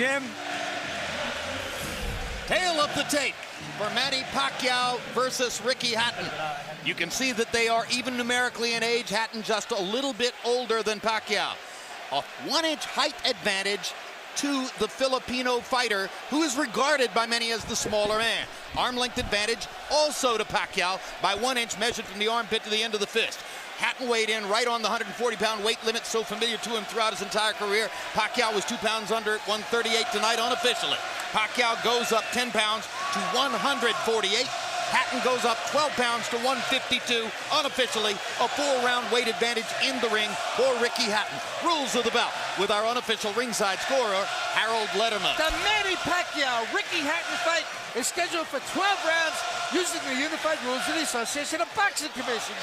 Jim. Tail of the tape for Manny Pacquiao versus Ricky Hatton. You can see that they are even numerically in age. Hatton just a little bit older than Pacquiao. A 1-inch height advantage to the Filipino fighter, who is regarded by many as the smaller man. Arm length advantage also to Pacquiao by 1 inch, measured from the armpit to the end of the fist. Hatton weighed in right on the 140-pound weight limit, so familiar to him throughout his entire career. Pacquiao was 2 pounds under at 138 tonight unofficially. Pacquiao goes up 10 pounds to 148. Hatton goes up 12 pounds to 152 unofficially. A 4-round weight advantage in the ring for Ricky Hatton. Rules of the bout with our unofficial ringside scorer, Harold Letterman. The Manny Pacquiao-Ricky Hatton fight is scheduled for 12 rounds using the unified rules of the Association of Boxing Commissions.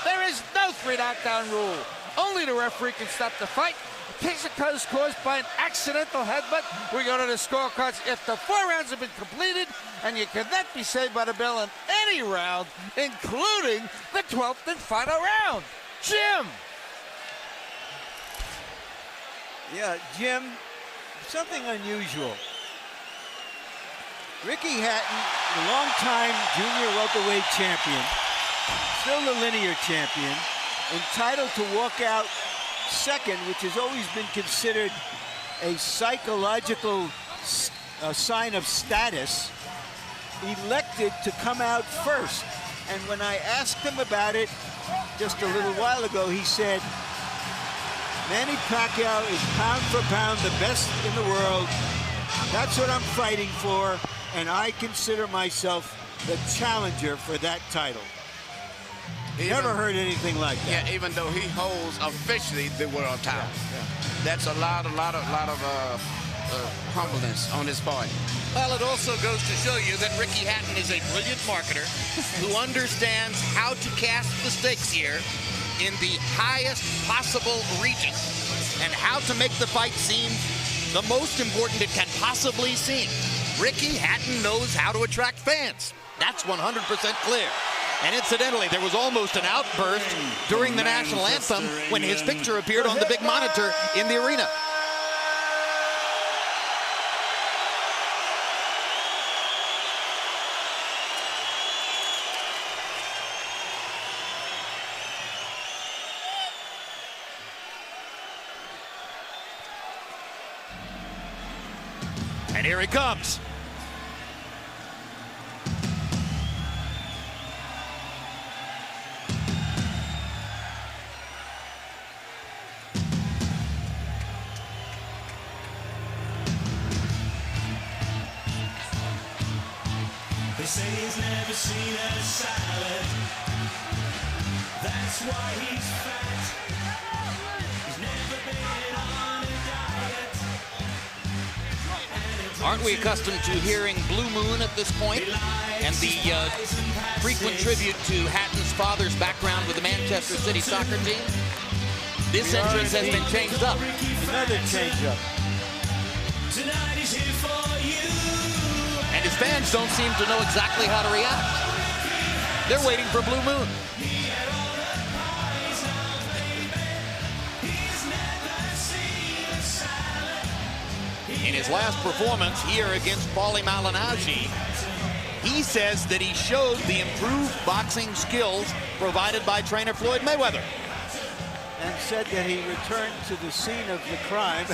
There is no 3-knockdown rule. Only the referee can stop the fight. In case it is caused by an accidental headbutt, we go to the scorecards if the 4 rounds have been completed, and you cannot be saved by the bell in any round, including the 12th and final round. Jim! Yeah, Jim, something unusual. Ricky Hatton, a long-time junior welterweight champion, still the linear champion, entitled to walk out second, which has always been considered a psychological sign of status, elected to come out first. And when I asked him about it just a little while ago, he said, Manny Pacquiao is pound for pound the best in the world. That's what I'm fighting for, and I consider myself the challenger for that title. Never heard anything like that. Yeah, even though he holds officially the world title. That's a lot of humbleness on his part. Well, it also goes to show you that Ricky Hatton is a brilliant marketer who understands how to cast the stakes here in the highest possible region and how to make the fight seem the most important it can possibly seem. Ricky Hatton knows how to attract fans. That's 100% clear. And incidentally, there was almost an outburst during the national anthem when his picture appeared on the big monitor in the arena. And here he comes. They say he's never seen a salad. That's why he's fat. He's never been on a diet. Aren't we accustomed to hearing Blue Moon at this point? And the frequent tribute to Hatton's father's background with the Manchester City soccer team? This entrance has been changed up. Another change-up. Tonight he's here for you. And his fans don't seem to know exactly how to react. They're waiting for Blue Moon. In his last performance here against Paulie Malignaggi, he says that he showed the improved boxing skills provided by trainer Floyd Mayweather. And said that he returned to the scene of the crime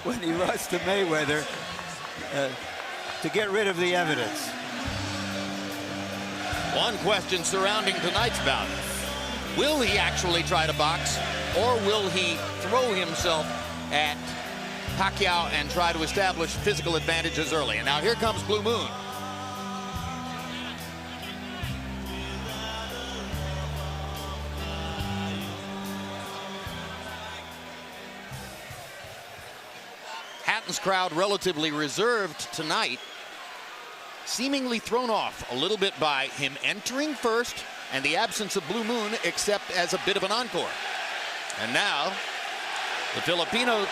when he lost to Mayweather to get rid of the evidence. One question surrounding tonight's bout. Will he actually try to box, or will he throw himself at Pacquiao and try to establish physical advantages early? And now here comes Blue Moon. Hatton's crowd relatively reserved tonight, seemingly thrown off a little bit by him entering first and the absence of Blue Moon, except as a bit of an encore. And now the Filipino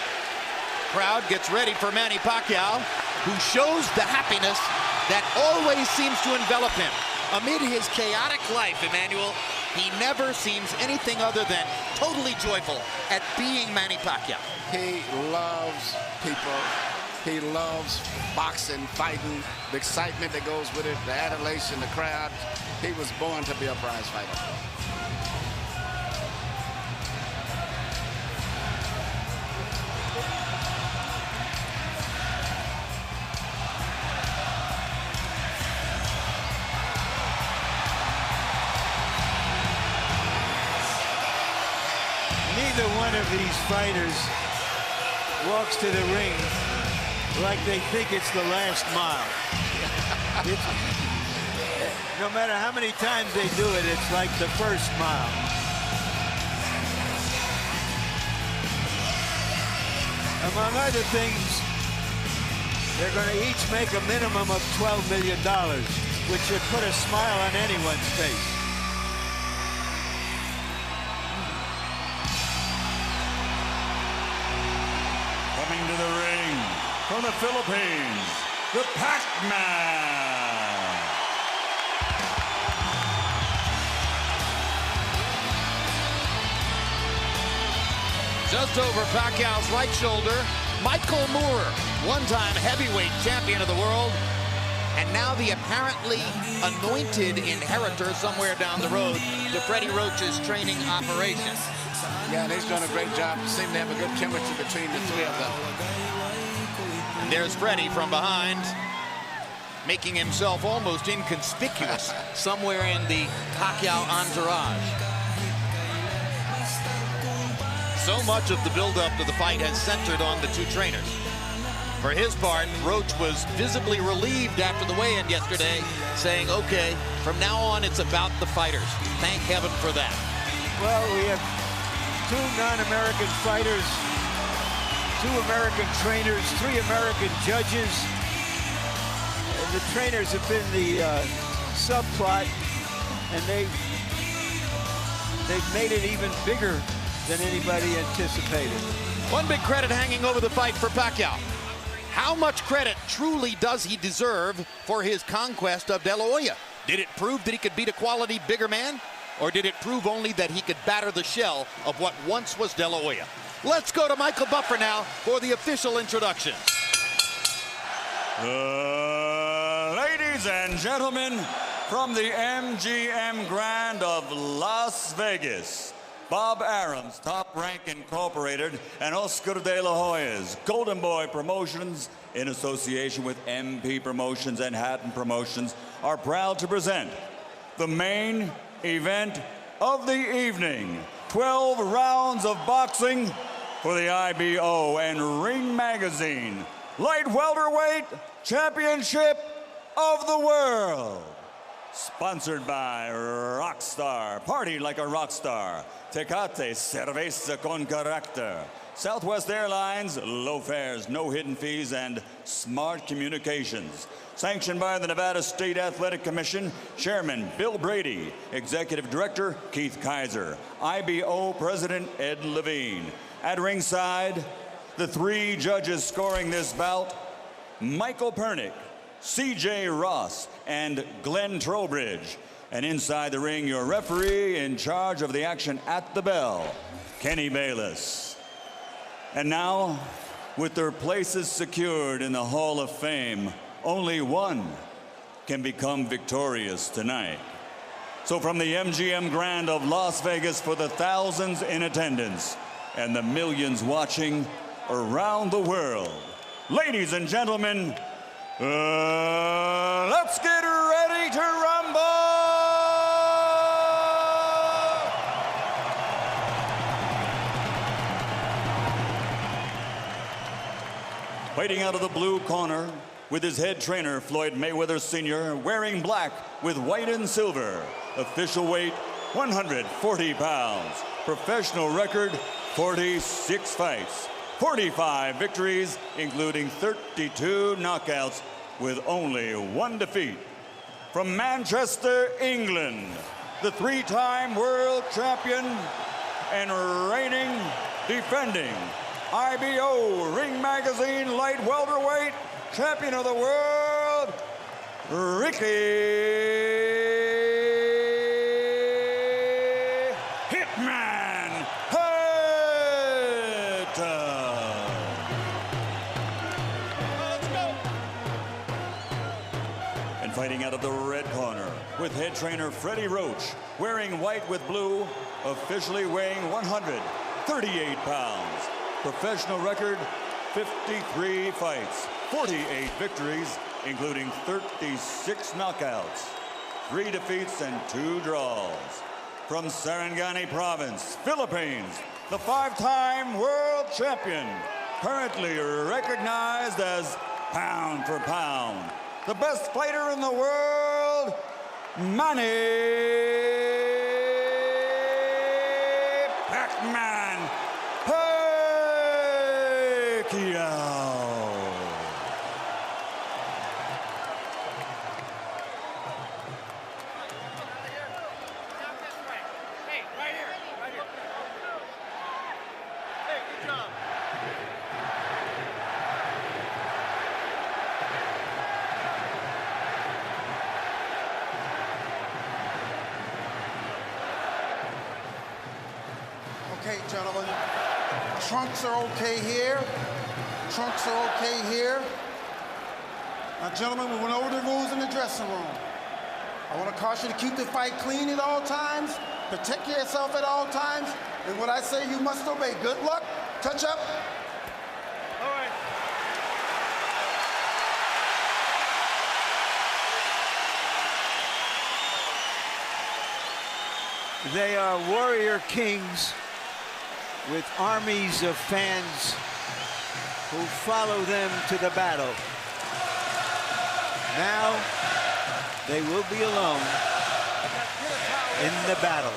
crowd gets ready for Manny Pacquiao, who shows the happiness that always seems to envelop him. Amid his chaotic life, Emmanuel, he never seems anything other than totally joyful at being Manny Pacquiao. He loves people. He loves boxing, fighting, the excitement that goes with it, the adulation, the crowd. He was born to be a prize fighter. Neither one of these fighters walks to the ring like they think it's the last mile. No matter how many times they do it, it's like the first mile. Among other things, they're going to each make a minimum of $12 million, which should put a smile on anyone's face. Coming to the ring from the Philippines, the Pac-Man. Just over Pacquiao's right shoulder, Michael Moore, one-time heavyweight champion of the world, and now the apparently anointed inheritor somewhere down the road to Freddie Roach's training operation. Yeah, and he's done a great job. Seem to have a good chemistry between the three of them. And there's Freddie from behind, making himself almost inconspicuous somewhere in the Pacquiao entourage. So much of the build-up to the fight has centered on the two trainers. For his part, Roach was visibly relieved after the weigh-in yesterday, saying, okay, from now on it's about the fighters. Thank heaven for that. Well, we have two non-American fighters, two American trainers, three American judges. And the trainers have been the subplot, and they've made it even bigger than anybody anticipated. One big credit hanging over the fight for Pacquiao. How much credit truly does he deserve for his conquest of De La Hoya? Did it prove that he could beat a quality bigger man? Or did it prove only that he could batter the shell of what once was De La Hoya? Let's go to Michael Buffer now for the official introduction. Ladies and gentlemen, from the MGM Grand of Las Vegas, Bob Arum's Toprank Incorporated and Oscar De La Hoya's Golden Boy Promotions, in association with MP Promotions and Hatton Promotions, are proud to present the main event of the evening. 12 rounds of boxing for the IBO and Ring Magazine Light Welterweight Championship of the World. Sponsored by Rockstar, party like a rock star. Tecate, cerveza con carácter. Southwest Airlines, low fares, no hidden fees, and smart communications. Sanctioned by the Nevada State Athletic Commission, Chairman Bill Brady, Executive Director Keith Kaiser, IBO President Ed Levine. At ringside, the three judges scoring this bout, Michael Pernick, C.J. Ross, and Glenn Trowbridge. And inside the ring, your referee in charge of the action at the bell, Kenny Bayless. And now, with their places secured in the Hall of Fame, only one can become victorious tonight. So from the MGM Grand of Las Vegas, for the thousands in attendance and the millions watching around the world, ladies and gentlemen, let's get ready to rumble! Fighting out of the blue corner with his head trainer, Floyd Mayweather Sr., wearing black with white and silver. Official weight, 140 pounds. Professional record, 46 fights. 45 victories, including 32 knockouts, with only one defeat. From Manchester, England, the three-time world champion and reigning, defending IBO Ring Magazine Light Welterweight Champion of the World, Ricky Hitman Hatton. fighting out of the red corner with head trainer Freddie Roach, wearing white with blue, officially weighing 138 pounds. Professional record, 53 fights, 48 victories, including 36 knockouts, 3 defeats and 2 draws. From Sarangani Province, Philippines, the 5-time world champion, currently recognized as pound for pound, the best fighter in the world, Manny Pac-Man Pacquiao. Okay, gentlemen, trunks are okay here. Trunks are okay here. Now, gentlemen, we went over the rules in the dressing room. I want to caution you to keep the fight clean at all times, protect yourself at all times, and what I say you must obey. Good luck. Touch up. All right. They are warrior kings with armies of fans who follow them to the battle. Now they will be alone in the battle.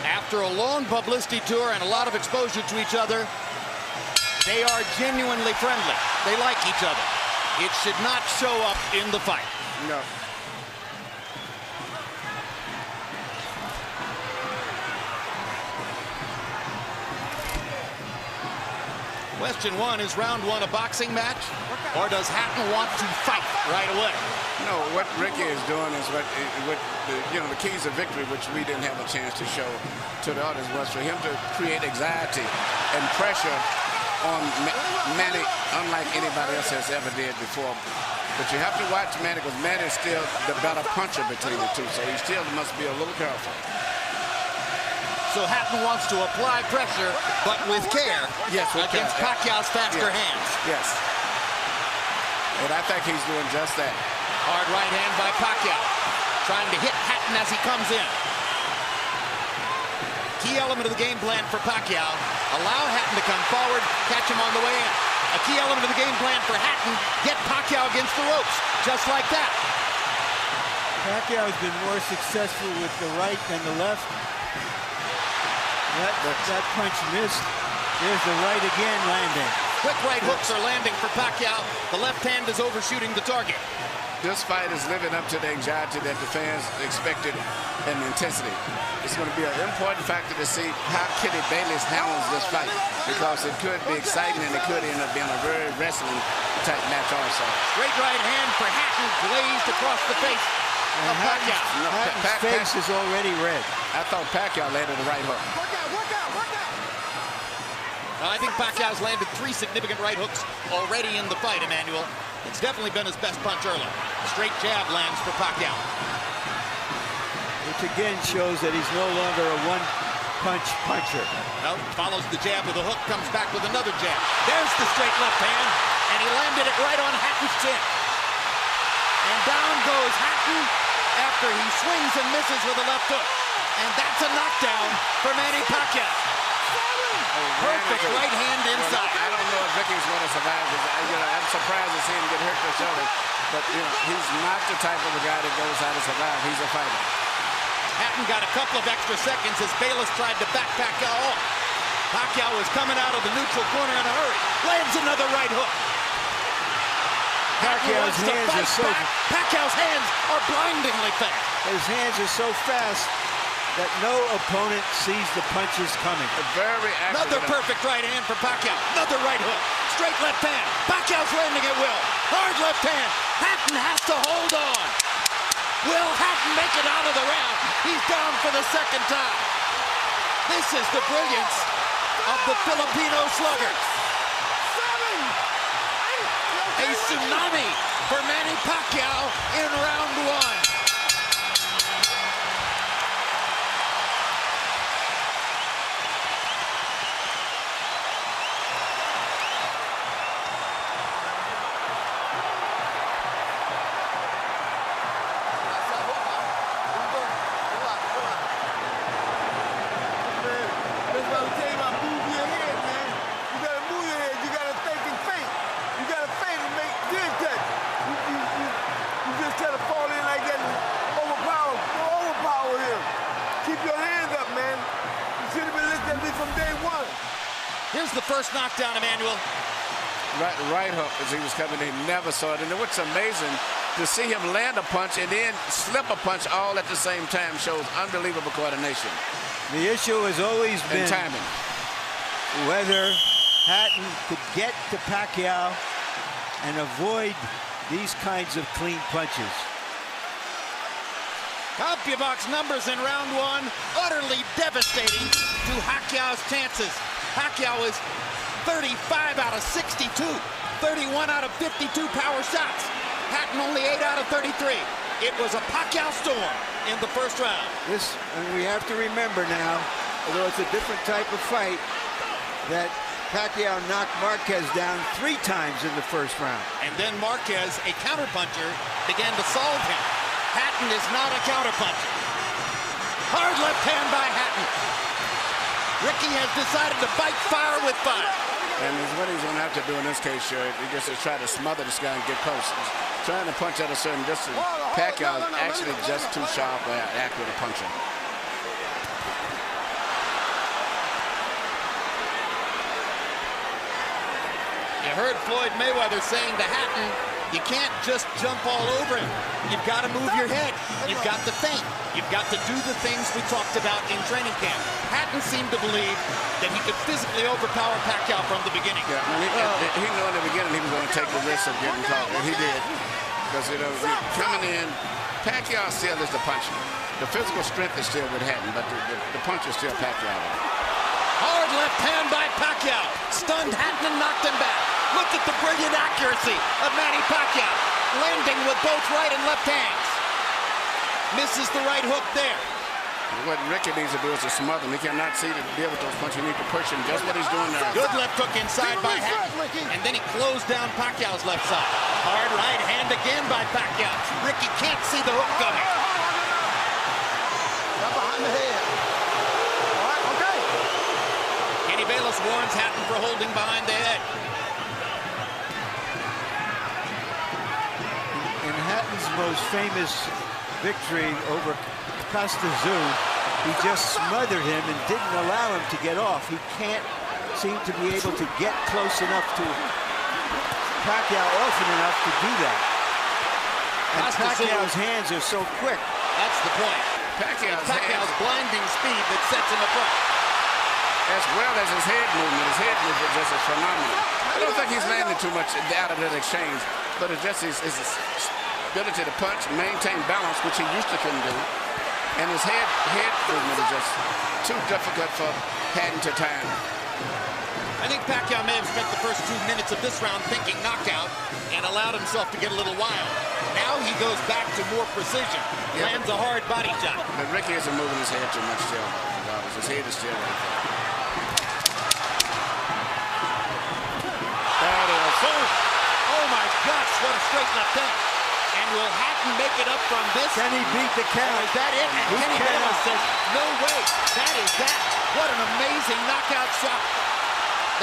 After a long publicity tour and a lot of exposure to each other, they are genuinely friendly. They like each other. It should not show up in the fight. No. Question one, is round one a boxing match? Or does Hatton want to fight right away? No, what Ricky is doing is what the keys of victory, which we didn't have a chance to show to the audience, was for him to create anxiety and pressure on Manny, unlike anybody else has ever did before. But you have to watch Manny, because Manny is still the better puncher between the two, so he still must be a little careful. So Hatton wants to apply pressure, but with care, yes, against Pacquiao's faster hands. Yes. And I think he's doing just that. Hard right hand by Pacquiao, trying to hit Hatton as he comes in. Key element of the game plan for Pacquiao, allow Hatton to come forward, catch him on the way in. A key element of the game plan for Hatton, get Pacquiao against the ropes, just like that. Pacquiao has been more successful with the right than the left. That punch missed. There's the right again landing. Quick right hooks are landing for Pacquiao. The left hand is overshooting the target. This fight is living up to the anxiety that the fans expected and the intensity. It's going to be an important factor to see how Kitty Bayless handles this fight, because it could be exciting and it could end up being a very wrestling type match also. Great right hand for Hatton, glazed across the face of Pacquiao. Hatton's face is already red. I thought Pacquiao landed the right hook. I think Pacquiao's landed 3 significant right hooks already in the fight, Emmanuel. It's definitely been his best punch early. Straight jab lands for Pacquiao. Which again shows that he's no longer a one-punch puncher. No, follows the jab with a hook, comes back with another jab. There's the straight left hand, and he landed it right on Hatton's chin. And down goes Hatton after he swings and misses with a left hook. And that's a knockdown for Manny Pacquiao. Perfect right hand inside. I don't know if Ricky's going to survive. I'm surprised to see him get hurt this early. But he's not the type of a guy that goes out to survive. He's a fighter. Hatton got a couple of extra seconds as Bayless tried to back Pacquiao off. Pacquiao was coming out of the neutral corner in a hurry. Lands another right hook. Pacquiao's hands are so Pacquiao's hands are blindingly fast. His hands are so fast that no opponent sees the punches coming. Very accurate. Another perfect right hand for Pacquiao. Another right hook. Straight left hand. Pacquiao's landing at will. Hard left hand. Hatton has to hold on. Will Hatton make it out of the round? He's down for the second time. This is the brilliance of the Filipino slugger. A tsunami for Manny Pacquiao in round one. Here's the first knockdown, Emmanuel. Right hook as he was coming in, never saw it. And what's amazing, to see him land a punch and then slip a punch all at the same time shows unbelievable coordination. The issue has always been timing. Whether Hatton could get to Pacquiao and avoid these kinds of clean punches. CompuBox numbers in round one, utterly devastating to Pacquiao's chances. Pacquiao is 35 out of 62, 31 out of 52 power shots. Hatton only 8 out of 33. It was a Pacquiao storm in the first round. And we have to remember now, although it's a different type of fight, that Pacquiao knocked Marquez down 3 times in the first round. And then Marquez, a counterpuncher, began to solve him. Hatton is not a counterpuncher. Hard left hand by Hatton. Ricky has decided to fight fire with fire. And what he's going to have to do in this case, sure, he just to try to smother this guy and get close. He's trying to punch at a certain distance. Pacquiao is actually just too sharp or accurate a puncher. You heard Floyd Mayweather saying to Hatton, you can't just jump all over him. You've got to move your head. You've got to think. You've got to do the things we talked about in training camp. Hatton seemed to believe that he could physically overpower Pacquiao from the beginning. Yeah, he knew in the beginning he was going to take the risk of getting caught, and he did. Because, you know, coming in, Pacquiao still is the puncher. The physical strength is still with Hatton, but the punch is still Pacquiao. Hard left hand by Pacquiao. Stunned Hatton and knocked him back. Look at the brilliant accuracy of Manny Pacquiao, landing with both right and left hands. Misses the right hook there. What Ricky needs to do is to smother him. He cannot see to deal with those punches. You need to push him. Just what he's doing now. Good left hook inside by Hatton. And then he closed down Pacquiao's left side. Hard right hand again by Pacquiao. Ricky can't see the hook coming. Behind the head. All right, okay. Kenny Bayless warns Hatton for holding behind the head. In Hatton's most famous victory over Costa Zoo, he just smothered him and didn't allow him to get off. He can't seem to be able to get close enough to Pacquiao often enough to do that. And Pacquiao's hands are so quick. That's the point. Pacquiao's blinding speed that sets him apart. As well as his head movement. His head movement just is phenomenal. I don't think he's landing too much out of that exchange, but it's just his ability to punch, maintain balance, which he used to couldn't do. And his head movement is just too difficult for Hatton to time. I think Pacquiao may have spent the first 2 minutes of this round thinking knockout and allowed himself to get a little wild. Now he goes back to more precision, lands a hard body shot. But Ricky isn't moving his head too much still. His head is still right there. That is. Oh my gosh, what a straight left hand. And will Hatton make it up from this? Can he beat the count? Is that it? And Kenny Bayless says, no way. That is that. What an amazing knockout shot.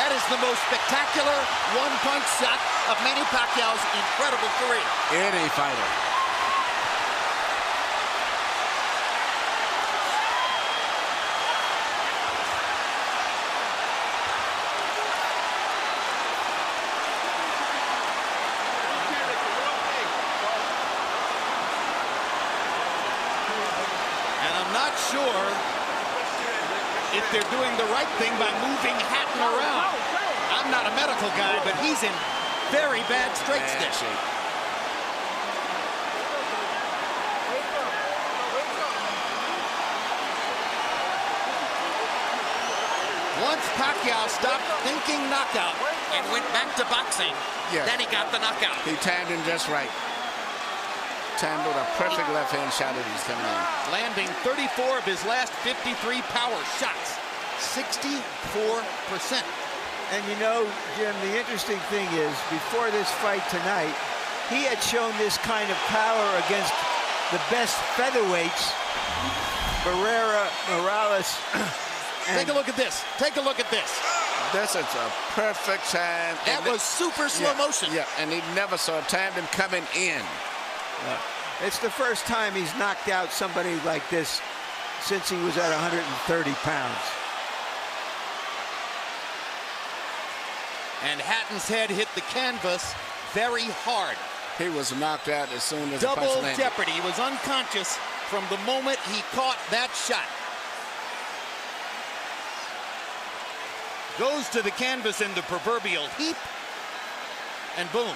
That is the most spectacular one-punch shot of Manny Pacquiao's incredible career. Any fighter. And I'm not sure if they're doing the right thing by moving Hatton around. I'm not a medical guy, but he's in very bad straight stitch. once Pacquiao stopped thinking knockout and went back to boxing, Yeah. then he got the knockout. He timed him just right. Timed with a perfect left-hand shot as he's coming in. Landing 34 of his last 53 power shots. 64%. And you know, Jim, the interesting thing is, before this fight tonight, he had shown this kind of power against the best featherweights, Barrera, Morales. Take a look at this. Take a look at this. This is a perfect time. That was super slow motion. Yeah, and he never saw timed him coming in. It's the first time he's knocked out somebody like this since he was at 130 pounds. And Hatton's head hit the canvas very hard. He was knocked out as soon as the punch Double landed. jeopardy. He was unconscious from the moment he caught that shot. Goes to the canvas in the proverbial heap, and boom.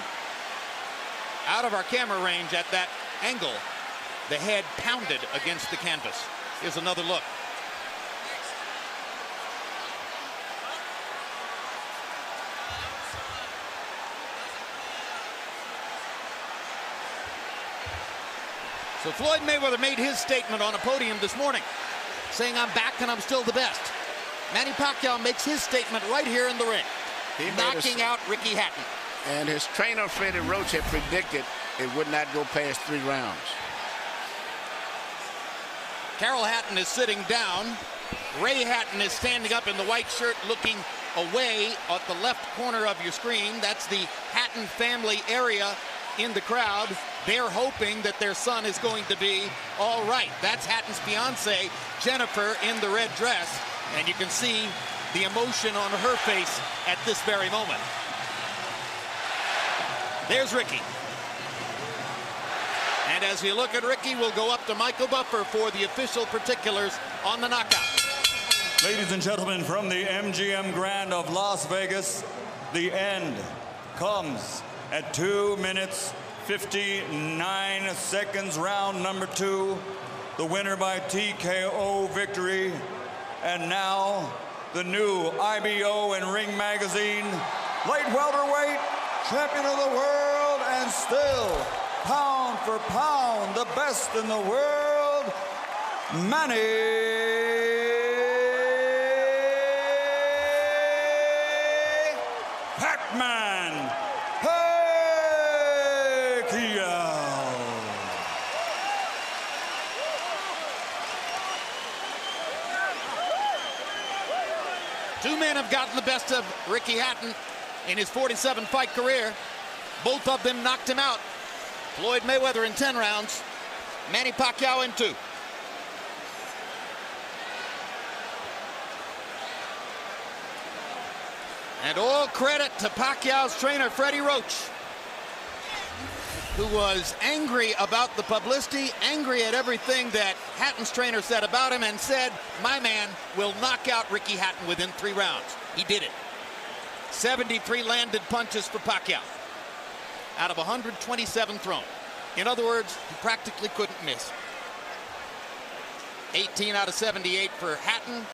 Out of our camera range at that angle, the head pounded against the canvas. Here's another look. So Floyd Mayweather made his statement on a podium this morning, saying, I'm back and I'm still the best. Manny Pacquiao makes his statement right here in the ring, knocking out Ricky Hatton. And his trainer, Freddie Roach, had predicted it would not go past 3 rounds. Carol Hatton is sitting down. Ray Hatton is standing up in the white shirt looking away at the left corner of your screen. That's the Hatton family area in the crowd. They're hoping that their son is going to be all right. That's Hatton's fiance, Jennifer, in the red dress. And you can see the emotion on her face at this very moment. There's Ricky. And as we look at Ricky, we'll go up to Michael Buffer for the official particulars on the knockout. Ladies and gentlemen, from the MGM Grand of Las Vegas, the end comes at 2 minutes, 59 seconds, round number 2. The winner by TKO victory. And now, the new IBO and Ring Magazine light welterweight champion of the world, and still, pound for pound, the best in the world, Manny Pac-Man Pacquiao. Two men have gotten the best of Ricky Hatton in his 47-fight career. Both of them knocked him out. Floyd Mayweather in 10 rounds, Manny Pacquiao in 2. And all credit to Pacquiao's trainer, Freddie Roach, who was angry about the publicity, angry at everything that Hatton's trainer said about him, and said, my man will knock out Ricky Hatton within 3 rounds. He did it. 73 landed punches for Pacquiao out of 127 thrown. In other words, he practically couldn't miss. 18 out of 78 for Hatton.